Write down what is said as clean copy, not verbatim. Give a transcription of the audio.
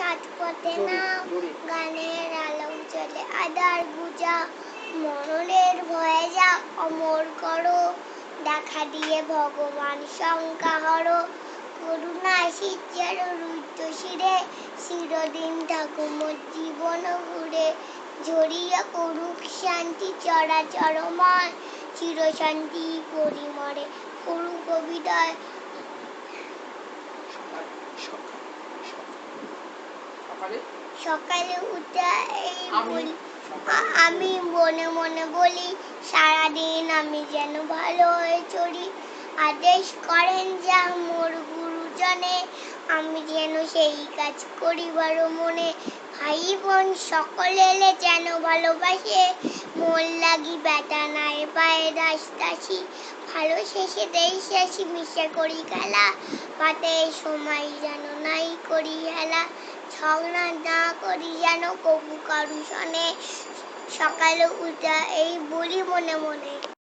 আজ পথে নাও, গানের আলো জ্বলে আধার বুঝা, মরণের ভয়ে যা অমর করো, দেখা দিয়ে ভগবান শঙ্কা হরো, করুণা শিষ্যের রুদ্র শিরে, চিরদিন থাকুক মোর জীবন ঘুরে, ঝরিয়া করুক শান্তি চরাচরময়, চিরশান্তি পরিমরে করুক বিদায়। সকালে উঠে এই বলি, আমি মনে মনে বলি, সারাদিন আমি যেন ভালো হয়ে চলি, আদেশ করেন যা মোর গুরুজনে, আমি যেন সেই কাজ করিবার মনে, ভাই বোন সকলে এলে যেন ভালোবাসে, মন লাগি বেটা নাই পায়ে দাসী, ভালো শেষে দেশ আসি মিশে করি খেলা, পাতে সময় যেন নাই করি হেলা, ঝগড়া না করি যেন কবু কারু শোনে, সকালে উঠে এই বলি মনে মনে।